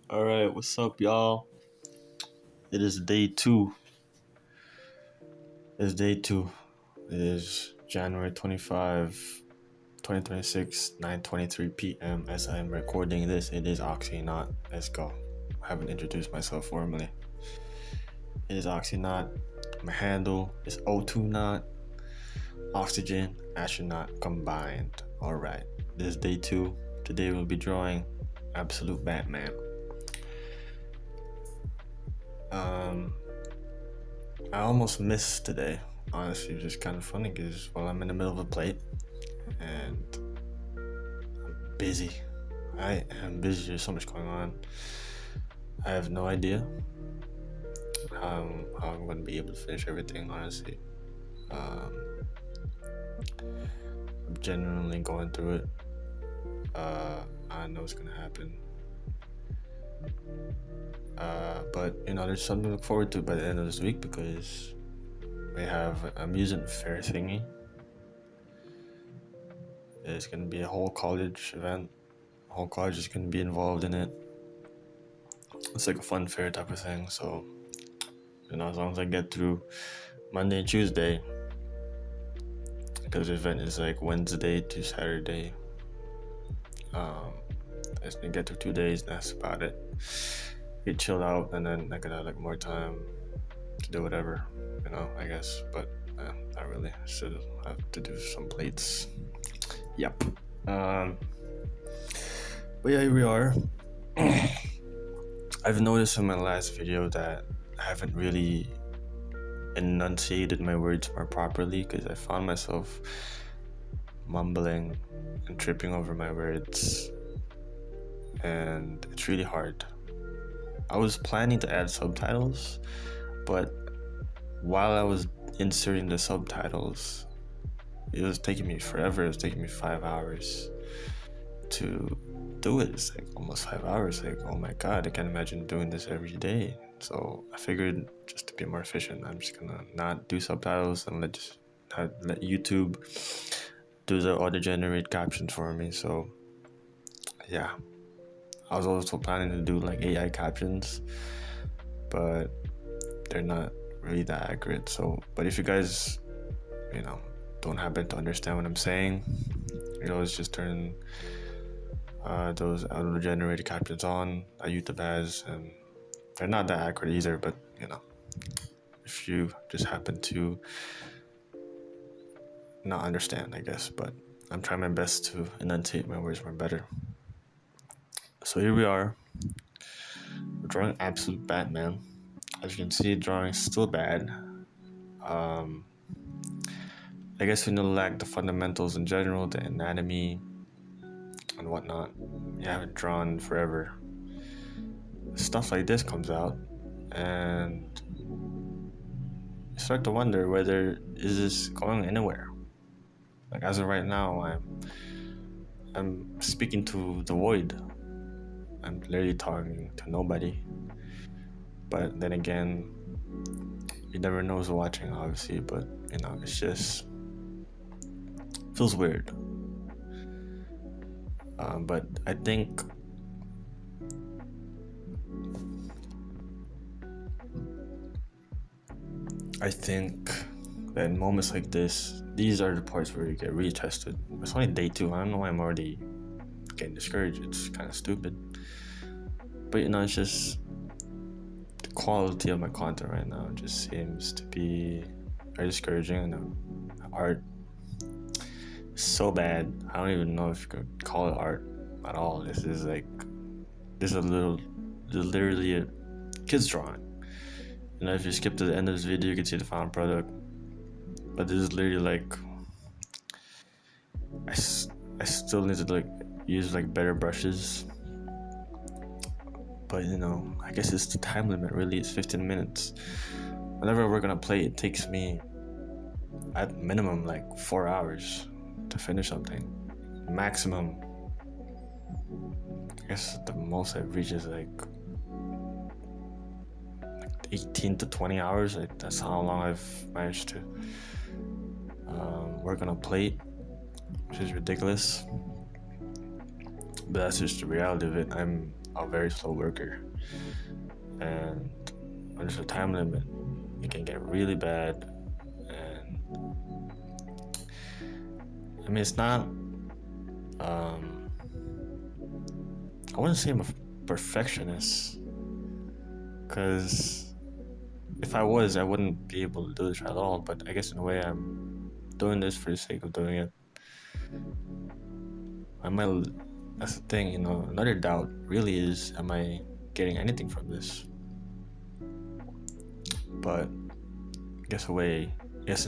All right, what's up, y'all? It is day two. It's day two. It is January 25, 2026, 9:23 p.m. As I am recording this, it is Oxynaut. Let's go. I haven't introduced myself formally. It is Oxynaut. My handle is O2Not. Oxygen, astronaut combined. All right, this is day two. Today we'll be drawing Absolute Batman. I almost missed today. Honestly, it's just kind of funny because I'm in the middle of a plate and I'm busy. I am busy. There's so much going on. I have no idea how I'm going to be able to finish everything. Honestly, I'm genuinely going through it. I know it's gonna happen. But there's something to look forward to by the end of this week because we have an amusement fair thingy. It's gonna be a whole college event. The whole college is gonna be involved in it. It's like a fun fair type of thing. So, as long as I get through Monday and Tuesday, because the event is like Wednesday to Saturday. I just need to get through 2 days. That's about it. Get chilled out, and then I could have like more time to do whatever, I guess. But not really. Still have to do some plates. Yep. But yeah, here we are. I've noticed in my last video that I haven't really enunciated my words more properly because I found myself mumbling and tripping over my words, and it's really hard. I was planning to add subtitles, but while I was inserting the subtitles, it was taking me forever. It was taking me 5 hours to do it. It's like almost 5 hours. Like, oh my god, I can't imagine doing this every day. So I figured, just to be more efficient, I'm just gonna not do subtitles and let YouTube do the auto-generate captions for me. So yeah, I was also planning to do like AI captions, but they're not really that accurate. So, but if you guys, don't happen to understand what I'm saying, let's just turn those auto-generated captions on that YouTube has, and they're not that accurate either. But if you just happen to not understand, I guess. But I'm trying my best to enunciate my words more better. So here we are. We're drawing Absolute Batman. As you can see, drawing still bad. I guess we lack the fundamentals in general, the anatomy and whatnot. You haven't drawn forever. Stuff like this comes out, and you start to wonder whether is this going anywhere. Like, as of right now, I'm speaking to the void. I'm literally talking to nobody. But then again, you never know who's watching, obviously. But it's just feels weird. But I think that in moments like this, these are the parts where you get really tested. It's only day two. I don't know why I'm already getting discouraged. It's kind of stupid. But it's just the quality of my content right now just seems to be very discouraging. And the art is so bad. I don't even know if you could call it art at all. This is literally a kid's drawing. If you skip to the end of this video, you can see the final product. But this is literally like, I still need to use better brushes. But I guess it's the time limit. Really, it's 15 minutes. Whenever I work on a plate, it takes me at minimum 4 hours to finish something. Maximum, I guess the most I've reached is 18 to 20 hours. That's how long I've managed to work on a plate, which is ridiculous. But that's just the reality of it. I'm a very slow worker, and when there's a time limit, it can get really bad. And I mean, it's not. I wouldn't say I'm a perfectionist, because if I was, I wouldn't be able to do this at all. But I guess in a way, I'm doing this for the sake of doing it. That's the thing, another doubt really is, am I getting anything from this? But I guess in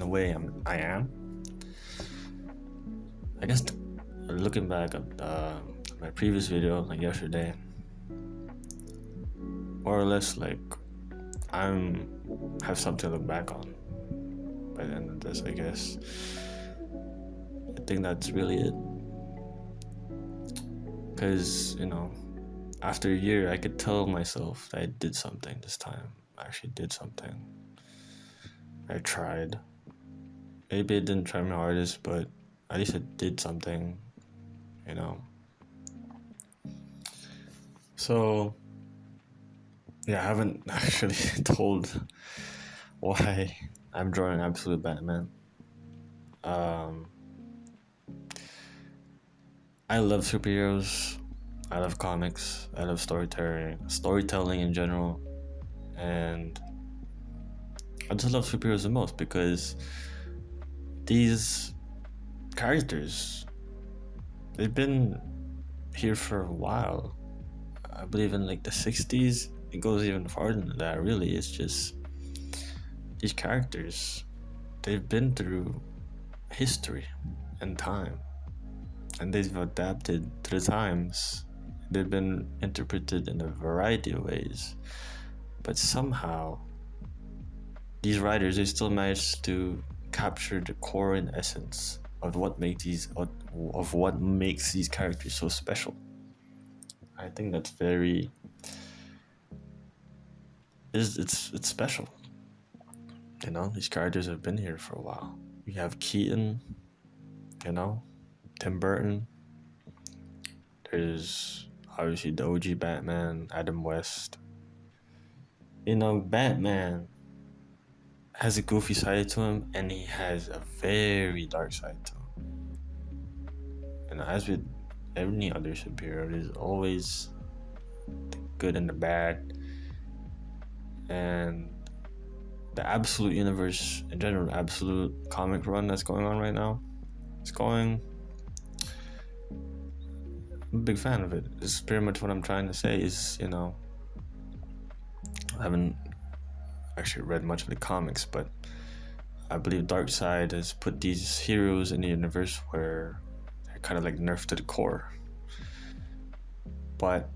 a way, I am. I guess looking back at my previous video, like yesterday, more or less, like, have something to look back on by the end of this, I guess. I think that's really it. Because, after a year, I could tell myself that I did something this time. I actually did something. I tried. Maybe I didn't try my hardest, but at least I did something, So, yeah, I haven't actually told why I'm drawing Absolute Batman. I love superheroes. I love comics. I love storytelling in general. And I just love superheroes the most because these characters, they've been here for a while. I believe in like the 60s. It goes even farther than that, really. It's just these characters, they've been through history and time, and they've adapted to the times. They've been interpreted in a variety of ways, but somehow these writers, they still managed to capture the core and essence of what makes these characters so special. I think that's it's special. These characters have been here for a while. We have Keaton, Tim Burton. There's obviously the OG Batman, Adam West. Batman has a goofy side to him, and he has a very dark side to him. And as with any other superhero, there's always the good and the bad. And the Absolute Universe in general, Absolute comic run that's going on right now, I'm a big fan of it. It's pretty much what I'm trying to say is, I haven't actually read much of the comics, but I believe Darkseid has put these heroes in the universe where they're kind of like nerfed to the core, but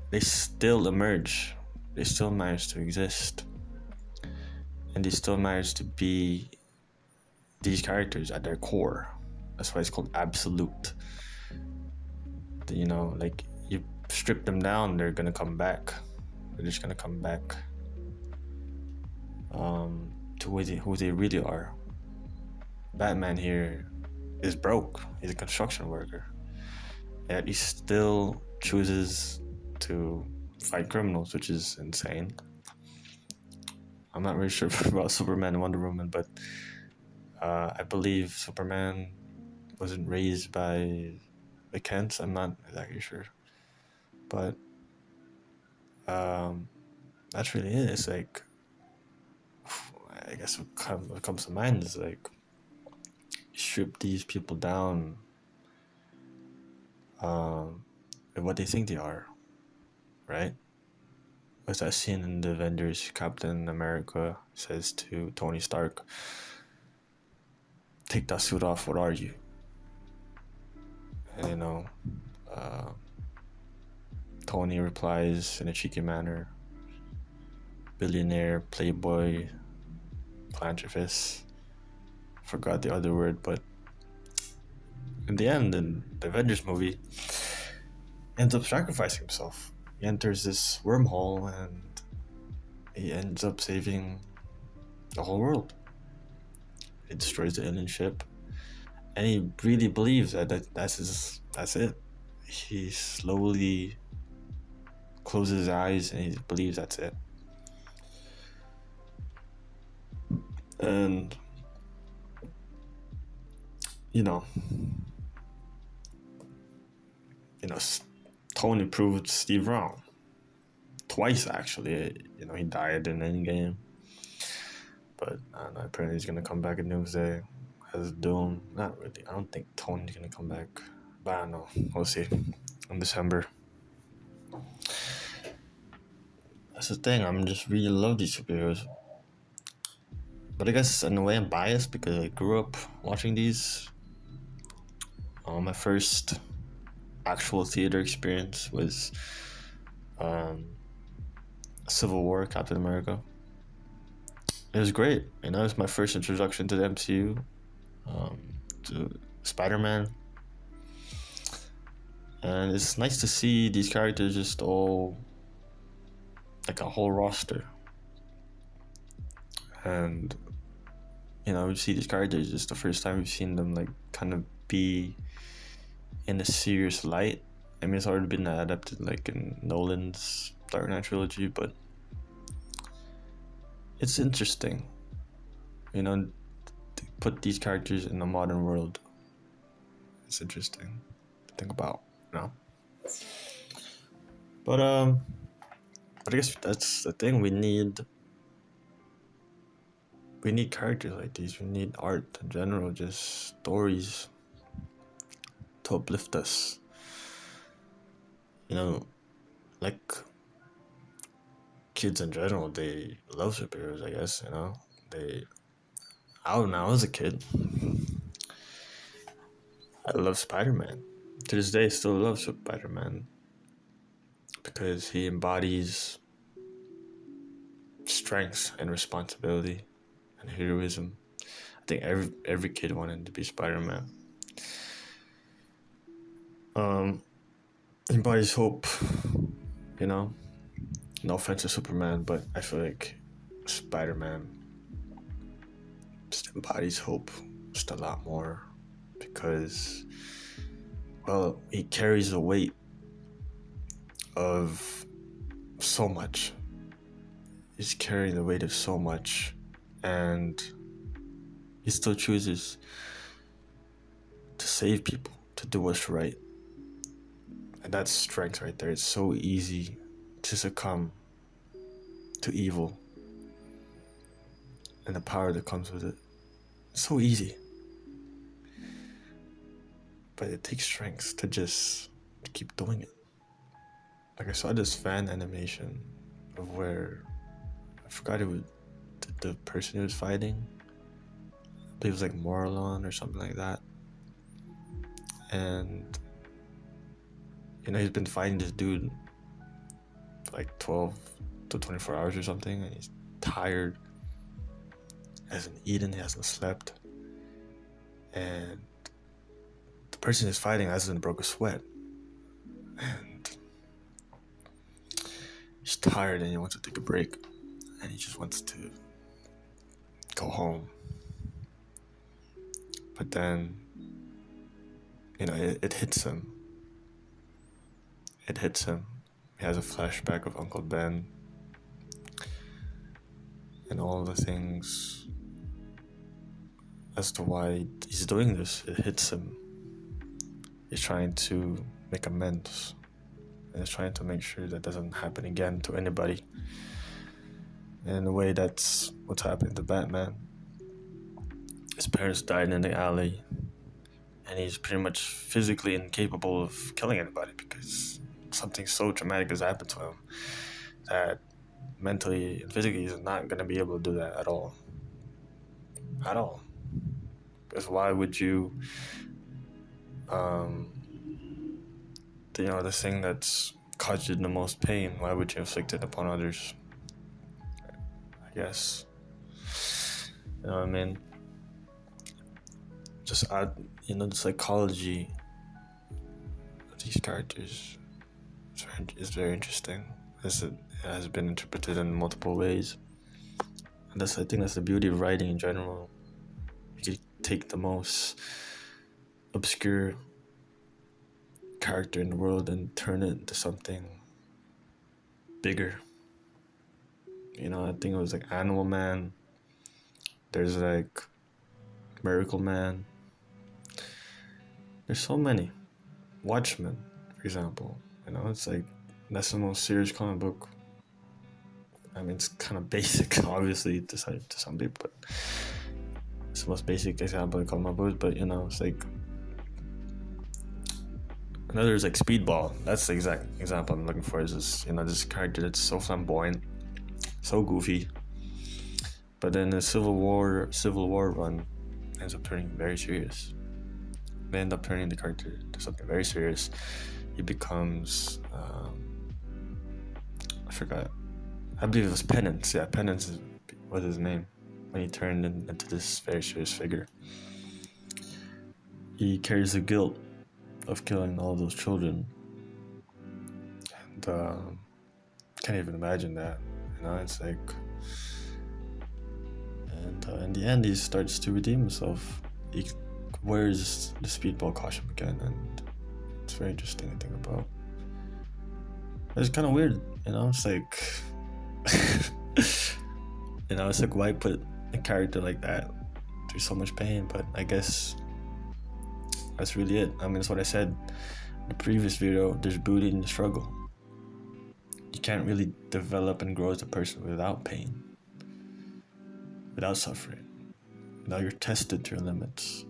they still emerge. They still manage to exist, and they still manage to be these characters at their core. That's why it's called Absolute. Like, you strip them down, they're gonna come back. They're just gonna come back to who they really are. Batman here is broke. He's a construction worker, yet he still chooses to fight criminals, which is insane. I'm not really sure about Superman and Wonder Woman, but I believe Superman wasn't raised by the Kents. I'm not exactly sure, but that's really it. It's like, I guess what comes to mind is like, strip these people down and what they think they are, right? What's that scene in the Avengers? Captain America says to Tony Stark, "Take that suit off, what are you?" And Tony replies in a cheeky manner, "Billionaire, playboy, philanthropist." Forgot the other word, but in the end, in the Avengers movie, ends up sacrificing himself. He enters this wormhole and he ends up saving the whole world. He destroys the alien ship, and he really believes that's it. he slowly closes his eyes and he believes that's it. And you know, Tony proved Steve wrong twice actually. He died in Endgame, but I don't know, apparently he's gonna come back in Doomsday as Doom. Not really. I don't think Tony's gonna come back, but I don't know. We'll see in December. That's the thing. I'm just really love these superheroes, but I guess in a way I'm biased because I grew up watching these. My first actual theater experience was Civil War, Captain America. It was great. It was my first introduction to the MCU, to Spider-Man. And it's nice to see these characters just all, like a whole roster. And, we see these characters just the first time we've seen them, like, kind of be in a serious light. I mean, it's already been adapted, like, in Nolan's Dark Knight trilogy, but it's interesting, to put these characters in the modern world. It's interesting to think about, But I guess that's the thing. We need characters like these. We need art in general, just stories to uplift us. Like kids in general, they love superheroes, I guess, I don't know, I was a kid. I love Spider-Man. To this day, I still love Spider-Man because he embodies strength and responsibility and heroism. I think every kid wanted to be Spider-Man. He embodies hope, no offense to Superman, but I feel like Spider-Man just embodies hope just a lot more because, well, he carries the weight of so much. He's carrying the weight of so much, and he still chooses to save people, to do what's right. And that's strength right there. It's so easy to succumb to evil and the power that comes with it. It's so easy. But it takes strength to just keep doing it. Like, I saw this fan animation of where, I forgot it was the person who was fighting. I believe it was like Morlun or something like that. And he's been fighting this dude for like 12 to 24 hours or something, and he's tired, hasn't eaten, he hasn't slept, and the person he's fighting hasn't broke a sweat, and he's tired and he wants to take a break, and he just wants to go home. But then it hits him. He has a flashback of Uncle Ben and all the things as to why he's doing this. It hits him. He's trying to make amends, and he's trying to make sure that doesn't happen again to anybody. And in a way, that's what's happening to Batman. His parents died in the alley, and he's pretty much physically incapable of killing anybody because something so traumatic has happened to him that mentally and physically he's not going to be able to do that at all. Because why would you the thing that's caused you the most pain, why would you inflict it upon others? I guess, you know what I mean? Just add, the psychology of these characters is very interesting. It has been interpreted in multiple ways, and I think that's the beauty of writing in general. You can take the most obscure character in the world and turn it into something bigger. You know, I think it was like Animal Man. There's like Miracle Man. There's so many. Watchmen, for example. You know, it's like that's the most serious comic book. I mean, it's kind of basic, obviously, to some people, but it's the most basic example of comic books. But you know, it's like another is like Speedball. That's the exact example I'm looking for. Is this, you know, this character that's so flamboyant, so goofy, but then the Civil War run ends up turning very serious. They end up turning the character to something very serious. He becomes I forgot. I believe it was Penance. Yeah, Penance was his name when he turned into this very serious figure. He carries the guilt of killing all those children, and can't even imagine that. You know, it's like, and in the end, he starts to redeem himself. He wears the Speedball costume again, and it's very interesting to think about. It's kind of weird, you know. It's like, you know, it's like, why put a character like that through so much pain? But I guess that's really it. I mean, that's what I said in the previous video. There's beauty in the struggle. You can't really develop and grow as a person without pain, without suffering. Now you're tested to your limits.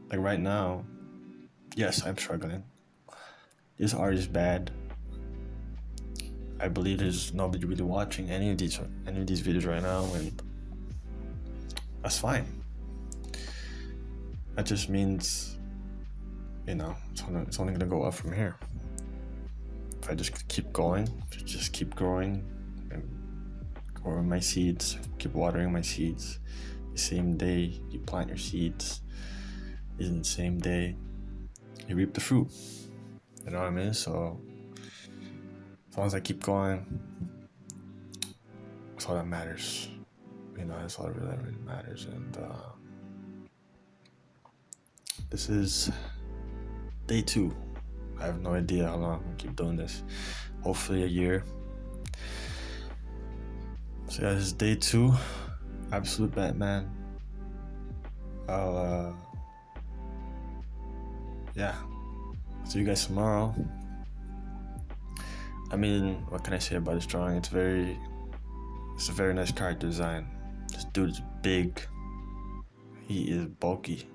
Like right now, yes, I'm struggling. This art is bad. I believe there's nobody really watching any of these videos right now, and that's fine. That just means, you know, it's only gonna go up from here. If I just keep going, just keep growing, and growing my seeds, keep watering my seeds. The same day you plant your seeds is in the same day you reap the fruit. You know what I mean? So as long as I keep going, that's all that matters. You know, that's all that really matters. And this is day 2. I have no idea how long I'm gonna keep doing this. Hopefully a year. So yeah, this is day 2. Absolute Batman. I'll see you guys tomorrow. I mean, what can I say about this drawing? It's a very nice character design. This dude is big. He is bulky.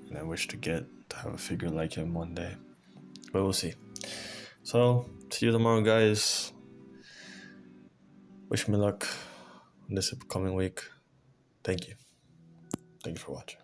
And I wish to have a figure like him one day. But we'll see. So, see you tomorrow, guys. Wish me luck in this upcoming week. Thank you. Thank you for watching.